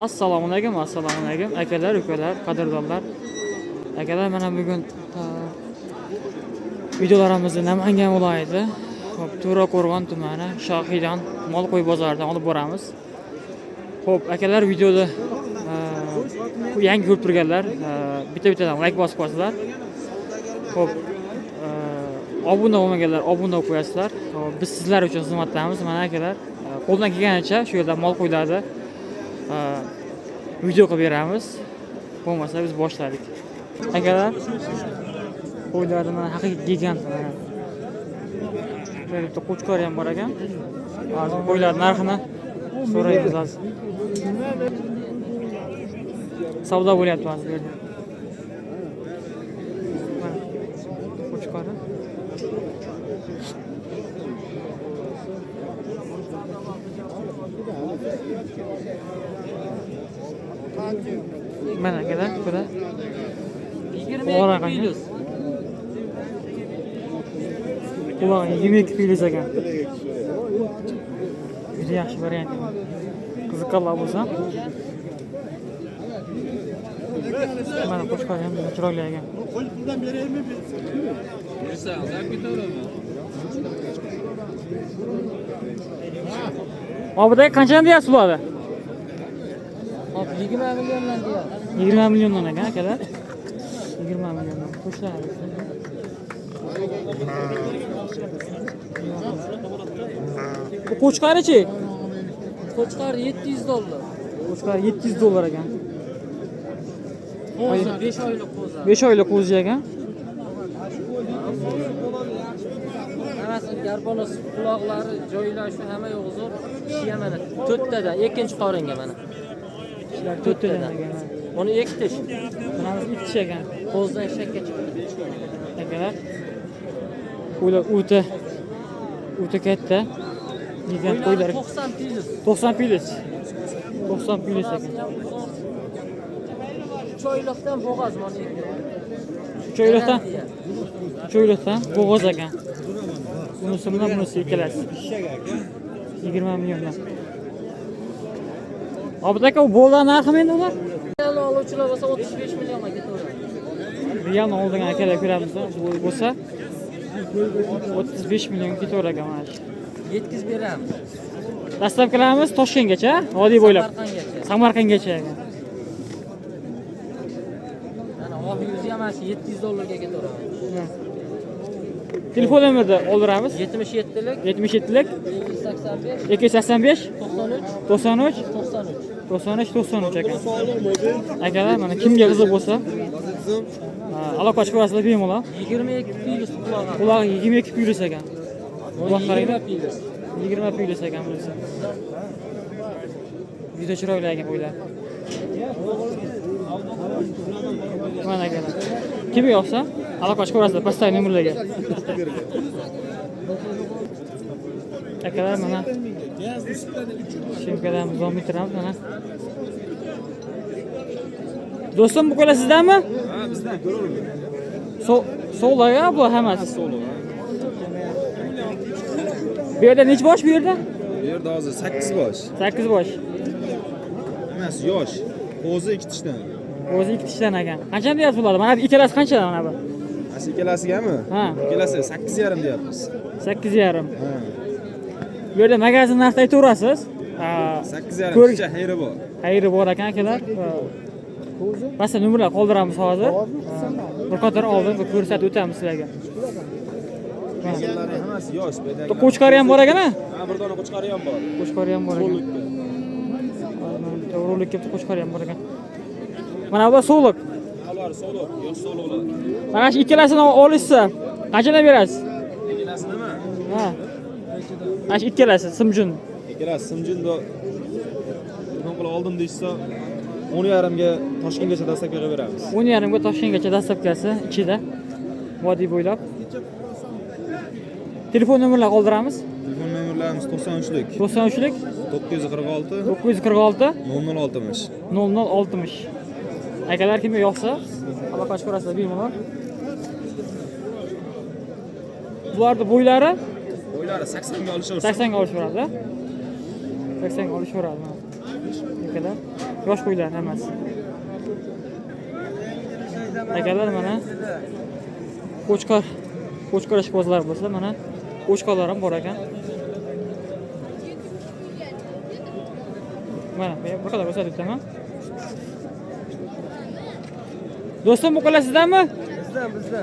Assalomu alaykum akalar, ukalar, qadrdonlar. Akalar, mana bugun videolarimizni Namangan viloyati To'raqo'rg'on tumani Shohidon mol qo'y bozoridan olib boramiz. Xo'p, akalar, videoda yangi ko'rib turganlar bitta-bittadan like bosib qo'yasizlar. Xo'p, obuna bo'lmaganlar obuna bo'lib qo'yasizlar. Biz sizlar uchun xizmatdamiz. Mana akalar, qo'ldan kelganicha shu yerda mol qo'ylarni video qilib beramiz. Bo'lmasa biz boshladik. Akalar, qo'ylarni mana haqiqiy gigant mana. Bitta qo'chqor ham bor ekan. Hozir qo'ylar narxini so'raymiz hozir. Savdo bo'lyapti hozir bu yerda. Mana qo'chqori. Mana akalar, ko'ra. 22 plyus. Ular 22 plyus ekan. Juda yaxshi variant. Qiziqarli bo'lsa. Mana qo'chqor ham chiroyli ekan. Qo'l puldan beraymi? Bersa, olib ketaverami? Obada qancha deyapsiz bularni? Hop, 20 milliondan deyapti. 20 milliondan ekan akalar. 20 milliondan. Qo'shiladi. Bu qo'chqarichi? Qo'chqar $700. Qo'chqar $700 ekan. Qo'zi 5 oylik qo'zi. 5 oylik qo'zi ekan. Hammasi garbolos quloqlari, joylari shu hamma yo'q zo'r. Ishi ham mana 4 tadan, ikkinchi qoringa mana. Shular 4 tadan ekan. Uni ekitish. Bunamiz ikki ekan. Qo'zidan eshakka chiqdi. Akalar, qo'ylar o'ta katta. Degan qo'ylar 90 plyus. 90 plyus. 90 plyus ekan. Choyliqdan bo'g'oz mana. Choyliqdan bo'g'oz ekan. Bunisi bilan bunisi ikkalasi. 20 milliondan. Obdaka u bo'lgan narxi menda ular? Real oluvchilar bo'lsa 35 millionga ketaveradi. Real oldigan akalar ko'ramiz, bu bo'lsa 35 millionga ketaverar ekan mana shu. Yetkazib beramiz. Dastavkalarimiz Toshkentgacha, vodiy bo'ylab. Samarqandgacha ekan. Mana oq yuzi ham mana $700 ga ketaveradi. Telefon nomerda oldiramiz. 77lik 77lik 285 285 93 93 ekan. Akalar, mana kimga qiziq bo'lsa, aloqa chiqarasizlar bemalol. 22 plyus quloq. Ular 22 plyus ekan. Ular qaranglar, 20 plyus. 20 plyus ekan bunisi. Juda chiroyli ekan qo'ylar. Mana akalar. Kimga yoqsa, aloqa chiqarasizlar pastdagi nomerlarga. Akalar, mana shimkalarimizni davom ettiramiz mana. Do'stim, bu qo'ylar sizdanmi? Ha, bizdan ko'raveramiz. So'laga bu hammasi. So'laga. Bu yerda necha bosh bu yerda? Bu yerda hozir 8 bosh. 8 bosh. Emas, yosh. Qo'zi 2 tishdan. O'zi 2 tishdan ekan. Qancha deyapsiz bularni? Mana bu ikkalasi qanchadan mana bu? Mana ikkalasigami? Ha. Ikkalasi 8,5 deyapmiz. 8,5. Ha. Bu yerda magazin narxi aytaverasiz. 8,5 kicha xayri bor. Xayri bor ekan akalar. Pastda nomerlar qoldiramiz hozir. Bir qator oldin ko'rsatib o'tamiz sizlarga. Qo'zlari hammasi yosh. Qo'chqari ham bor ekan-a? Ha, bir dona qo'chqari ham bor. Qo'chqari ham bor ekan. To'g'rilikka qo'chqari ham bor ekan. Mana bu so'liq. Ular so'liq, yosh so'liqlar. Mana shu ikkalasini olishsa, qanchadan berasiz? Ikkalasi nima? Ha. Mana shu ikkalasi simjun. Ikkalasi simjinda nima qilib oldim deysa, 10,5 ga Toshkentgacha dastavka qilib beramiz. 10,5 ga Toshkentgacha dastavkasi ichida. Vodiy bo'ylab. Telefon nomerlarini qoldiramiz. Telefon nomerlarimiz 93lik 93lik 946 946 0060. 0060. Akalar, kimga yoqsa, aloqa chiqarasizlar bemalol. Bularni bo'ylari Bo'ylari 80 ga olishaveradi. 80 ga olishaveradi. 80 ga olishaveradi. Ne kadar? Yosh qo'ylar hammasi. Akalar mana Qo'chqor ishbozlar bo'lsa, mana qo'chqorlar ham bor ekan. Mana bu qadar ko'rsatibman. Do'stim, bu qo'la sizdanmi? Bizda.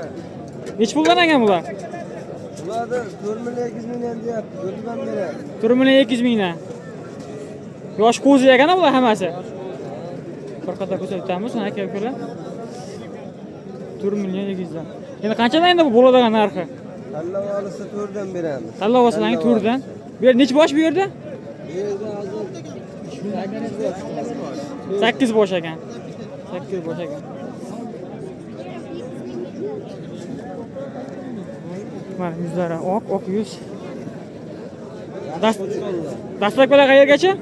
Nech puldan ekan bular? Ularda 4 million 200 million deyapti. O'tib beradi. 4 million 200 mingdan. Yosh qo'zi ekan bular hammasi. Bir qadar ko'rsatamiz, mana aka-ukalar. 4 million 200 dan. Endi qanchadan endi bu bo'ladigan narxi? Tanlab olsa 4 dan beramiz. Tanlab olsang 4 dan. Bu yerda necha bosh bu yerda? Bu yerda hozir 8 bosh ekan. 8 bosh ekan. Mana yuzlari oq yuz. Dastlabkilar qayergacha?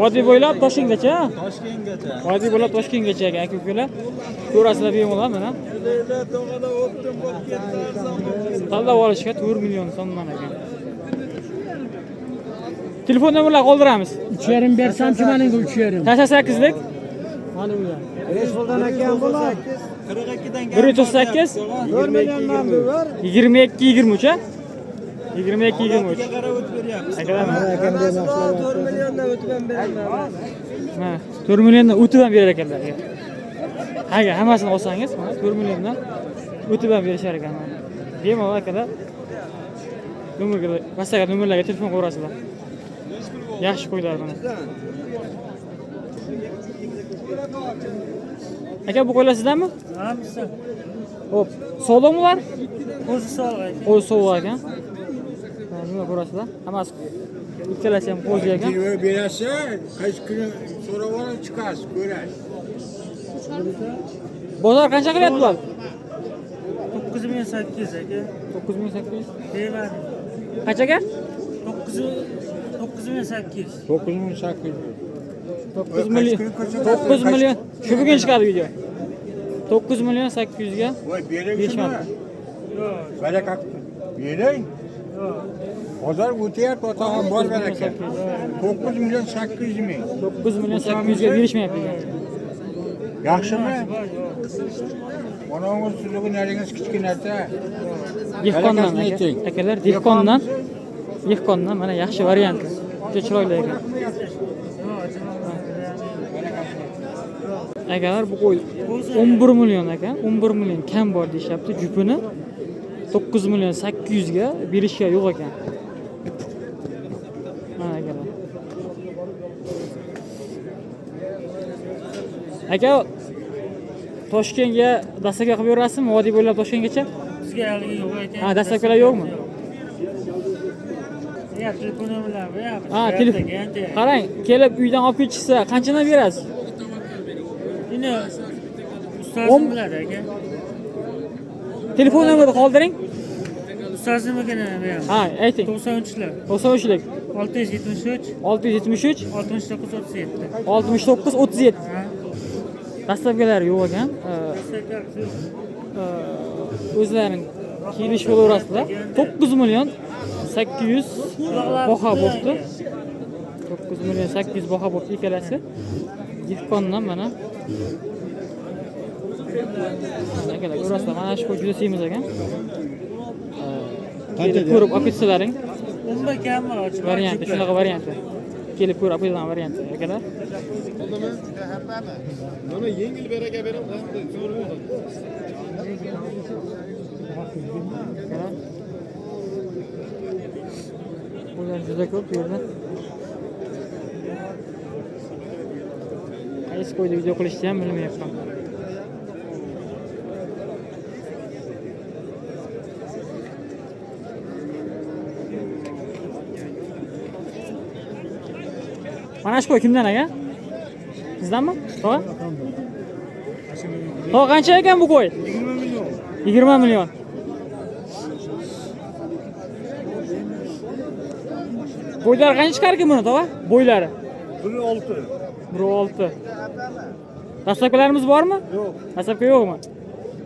Vodiy bo'ylab Toshkentgacha. Toshkentgacha. Vodiy bo'ylab Toshkentgacha ekan aka-ukalar. Ko'rasizlar bemalol mana. Tanlab olishga 4 million so'mdan ekan. Telefon nomerlarini qoldiramiz. 3,5 bersam-chi menga 3,5. 88lik Mana bu. 5 puldan ekan bular. 138 4 milliondan var. 22 23 ha? 22 23. Qarab o'tib beryapmiz. Akalar mana 4 milliondan o'tib ham beraman. mana 4 milliondan o'tib ham berar ekanlar. Agar hammasini olsangiz, mana 4 milliondan o'tib ham berishar ekan. Bemalol akalar. Nomerlarga telefon qo'yasizlar. Yaxshi qo'ylar mana. Aka, bu qo'ylar sizdanmi? Hammasi. Hop, sog'liqmilar? O'zi sog'lik. Qo'y sog'liq ekan. Nima ko'rasizlar? Hammasi ikkalasi ham qo'zi ekan. Kirve berese, kaç gün sonra ona çıkarsın, görersin. Bozor qancha qilyapti bular? 9800 aka. 9800. Deyman. Qanchaga? 9800. 9800. 9 million. 9 million. Shu bugun chiqadi video. 9 million 800 ga. Vay berek Geçmedi. mi? Böyle kalk. Berek. Pazar öteye totahan var bereket. 9 milyon 800 mi? 9 million 800 ga berishmayapti ekan. Yaxşı mı? Onun suluğun eliniz küçük nerede? Dehqondan Barakasini ayting. akalar, dehqondan mana yaxshi variant. Juda chiroyli ekan. Akalar, bu qo'y 11 million ekan. 11 million kam bor deyapti jupini. 9 million 800 ga berishga yo'q ekan. Mana akalar. Aka, Toshkentga dastlabki qilib berasizmi? Vodiy bo'ylab Toshkentgacha? Bizga haligi yo'q ekan. Ha, dastlabkilar yo'qmi? Ya, telefonim bilan beramiz. Ha, telefon. Qarang, kelib uydan olib ketishsa qanchadan berasiz? Ini ustozim biladi aka. Telefon nomerini qoldiring. Ustozimnikini beramiz. Ha, ayting. 93lar. 93lik 673 673 69 37. 69 37. Ha. Dastlabkilar yo'q ekan. O'zlarining kelish bo'laverasizlar. 9 million 800 baho bo'pti. 9 million 800 baho bo'pti ikkalasi. Dehqondan mana. Akalar, ko'rasizlar, mana shu qo'y juda semiz ekan. Kelib ko'rib olib ketsalaring. Unda kam bor. Varianti, shunaqa varianti. Kelib ko'rib olib ketadigan varianti akalar. Mana yengil baraka beramiz. Zo'r bo'ldi. Qo'ylar juda ko'p bu yerda. Qaysi qo'yda video qilishni ham bilmayapman. Mana shu qo'y kimdan aka? Sizdanmi? Tog'a? Tog'a qancha ekan bu qo'y? 20 million. Bo'ylari qancha chiqar ekan buni, tog'a? Bo'ylari? 1.6. 1.6. Dastlabkilarimiz bormi? Yo'q. Dastlabki yo'qmi?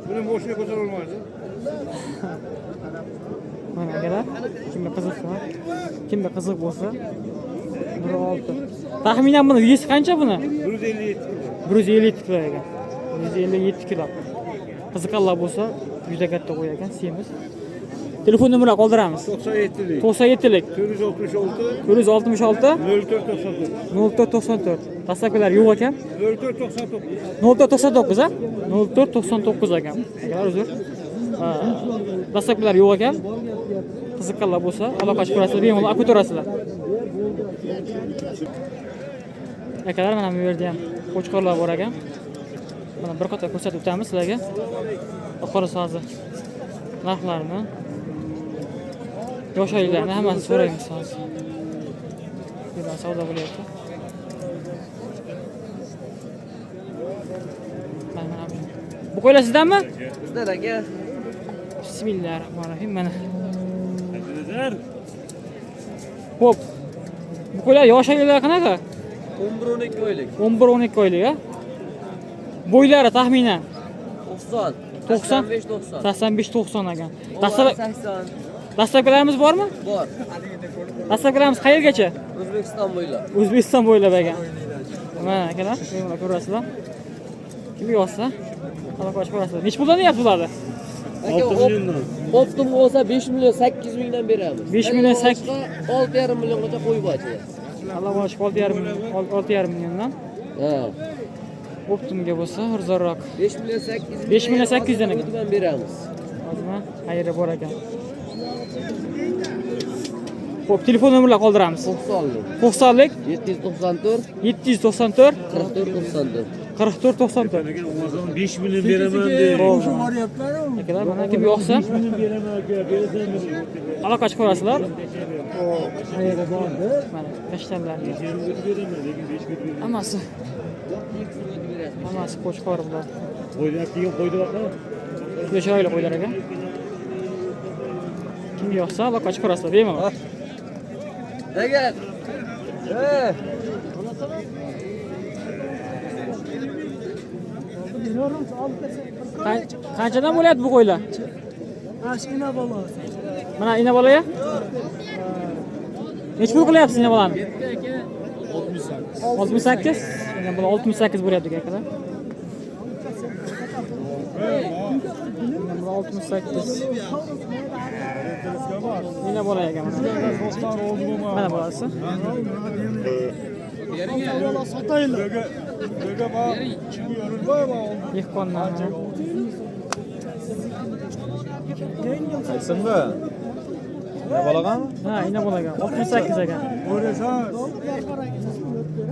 Buni boshqa ko'tara olmaydi. Mana akalar, kimga qiziq bo'lsa, 1.6. Taxminan buni vesi qancha buni? 157 kilo ekan. 157 kilo. Qiziqarlar bo'lsa, juda katta qo'y ekan, semiz. Telefon nomerini qoldiramiz. 97'lik. 97lik 466 466 0494. 0494. Dastlabkilar yo'q ekan. 0499. 0499 ha? 0499 ekan. Akalar uzr. Dastlabkilar yo'q ekan. Qiziqqanlar bo'lsa, aloqa qilib ko'rasizlar, bemalol olib ko'tarasizlar. Akalar mana bu yerda ham qo'chqorlar bor ekan. Mana bir qator ko'rsatib o'tamiz sizlarga. Oxiri so'zi narxlarini, yosh oylarni hammasini so'raymiz hozir. Bular savdo bo'lyapti. Mana bu qo'ylar sizdanmi? Bizdan aka. Bismillahirrohmanirrohim. Mana. Xo'p. Bu qo'ylar yosh oylar qanaqa? 11-12 oylik. 11-12 oylik ha? Bo'ylari taxminan 90. 90 85-90. 85-90 ekan. 80. Dastlabkilarimiz bormi? Bor. Dastlabkilarimiz qayergacha? O'zbekiston bo'ylab. O'zbekiston bo'ylab ekan. Mana akalar, mana ko'rasizlar. Kim yo'qsa, aloqa qilib ko'rasizlar. Nech puldan deyapti bularni? 6 milliondan. Optim bo'lsa 5 million 800 mingdan beramiz. 5 million 8 6,5 milliongacha qo'yib ochamiz. Alloh oshib 6,5 milliondan. Ha. Optimga bo'lsa arzonroq. 5 million 800. 5 million 800 dan ekan. O'tman beramiz. Hozirma xayri bor ekan. Xo'p, telefon nomerlarini qoldiramiz. 90lik 794 794 44 94. 44 94. 5 million beraman deydi. Akalar mana kim yo'qsa aloqa qilib ko'rasizlar. Mana kashtanlar. Hammasi qo'chqor bular. Qo'ylar degan qo'ydilar-da. Juda chiroyli qo'ylar ekan. Kim yo'qsa aloqa qilib ko'rasizlar, bemalol. Aka. Qanchadan bo'lyapti bu qo'ylar? Ashkina bolasi. Mana ina bolaya? Nech pul qilyapsiz ina bolani? 68. Ina bola 68 bo'lyapti akalar. Ina bola 68. Ina bola ekan mana. Mana bolasi. Yehqondan. Qaysinmi? Ne balag'ami? Ha, ina bola ekan. 68 ekan.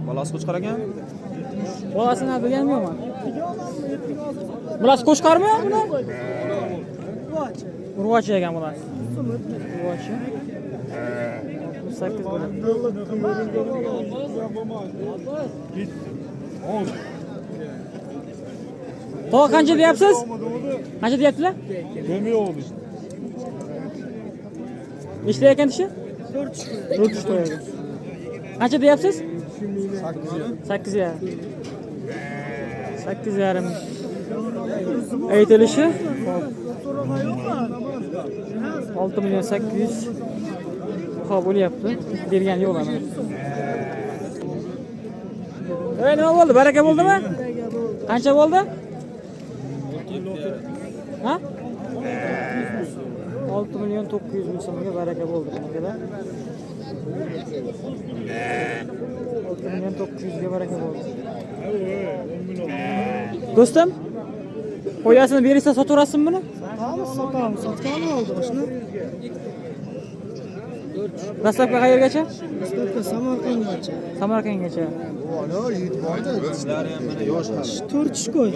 Balasi qo'chqar ekan? Bolasini bilganman. Bulasi qo'chqarmi bular? Urg'ochi ekan bular. Urg'ochi. 68 bo'ladi. To'g'ri qancha deyapsiz? Qancha deyaptilar? Nechta ekan tishi? 4 ta ekan. Qancha deyapsiz? 8 yarim. 8 yarim. Aytilishi 6 million 800 baho bo'lyapti. Bergan yo'qlar. Nima bo'ldi? Baraka bo'ldimi? Qancha bo'ldi? Ha? 6 million 900 ming so'mga baraka bo'ldi bunaqa. 6 million 900 ga baraka bo'ldi. Do'stim, qo'yasini berishsa sotaverasizmi buni? Sotamiz. Sotgan oldi shuni. Dastlabki qayergacha? Dastlabki Samarqandgacha. Samarqandgacha. Ishlari ham mana yosh hali. 4 ish qo'y.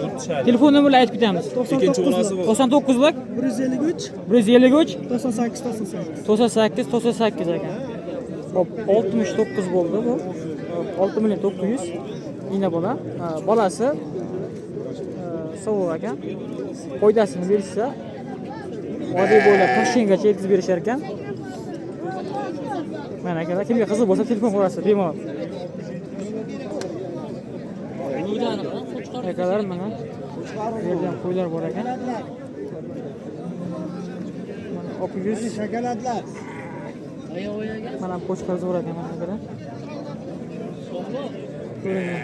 Telefon nomerlarini aytib ketamiz. Ikkinchi bolasi bor. 99 lik 153 153 98 98. 98 98 ekan. Hop, 69 bo'ldi bu. 6 million 900 ina bola. Bolasi sovuq ekan. Foydasini berishsa, oddiy bo'ylab Toshkentgacha yetkazib berishar ekan. Mana akalar, kimga qiziq bo'lsa telefon qilasiz, bemalol. Akalar mana bu yerda ham qo'ylar bor ekan. Mana oq yuz. Mana qo'chqar zo'r ekan mana akalar. Ko'ringan.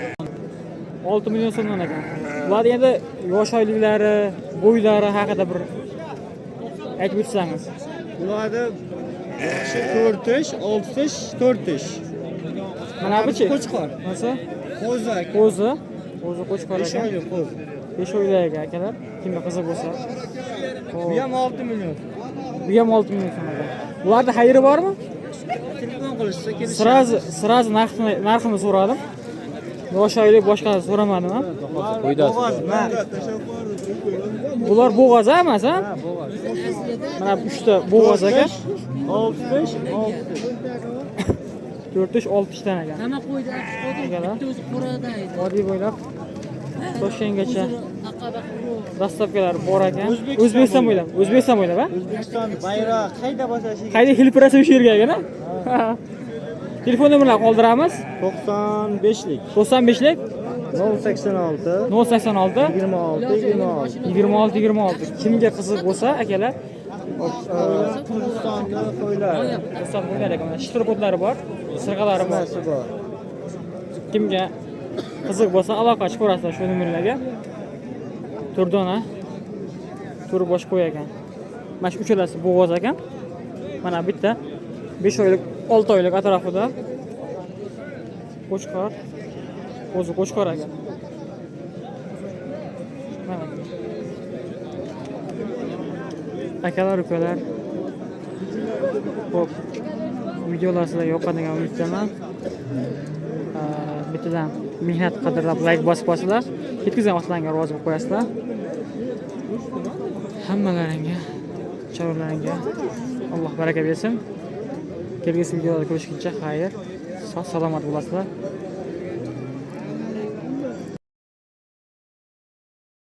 6 million so'mdan ekan. Bular endi yosh oyliklari, bo'ylari haqida bir aytib o'tsangiz. Bularda yoshi 4 ish, 6 ish, 4 ish. Mana buchi? Qo'chqor. Nasa? Qo'zak. Qo'zi qo'chqor 5 ekan. oylik qo'z. 5 oylik ekan akalar. Kimga qiziq bo'lsa. Bu ham 6 million. Bu ham 6 million so'm ekan. Bularda xayri bormi? Telefon qilishsa kelish. Sirazi narxini so'radim. Yosh oylik boshqa so'ramadim ham. Bo'g'oz, Bular bo'g'oz emas, ha? bo'g'oz. Mana 3 ta bo'g'oz ekan. 6 ish, 6 ish. 4 ish 6 ishdan ekan. Hamma qo'ydi, Akalar. bitta o'zi quradi. Vodiy bo'ylab Toshkentgacha Aqaba dastavkalar bor ekan. O'zbekiston bo'ylab, ha? O'zbekiston bayroq qayda bosashi? Qayda hilpirasa o'sha yerga ekan, ha? Telefon nomerlarini qoldiramiz. 95lik 95lik 086 086 26 26. 26 Kimga qiziq bo'lsa, akalar, Hindistonda qo'ylar. Rustam bo'lar ekan. Mana shtrobodlari bor, sirg'alari bor. Hammasi bor. Kimga qiziq bo'lsa, aloqa chiqarasizlar shu nomerlarga. Turdona. Turi bosh qo'y ekan. Mana shu uchalasi bo'g'oz ekan. Mana bitta 5 oylik, 6 oylik atrofida qo'chqor. O'zi qo'chqor ekan. Mana. Akalar, ukalar. Xo'p. Videolar sizlarga yoqqaniga umiddaman. Bittadan mehnat qadrlab like bosib qo'yasizlar. Yetkazgan vaqtlaringga rozi bo'lib qo'yasizlar. Hammalaringga, choralaringga Alloh baraka bersin. Kelgusi videolarda ko'rishguncha xayr, sog' salomat bo'lasizlar.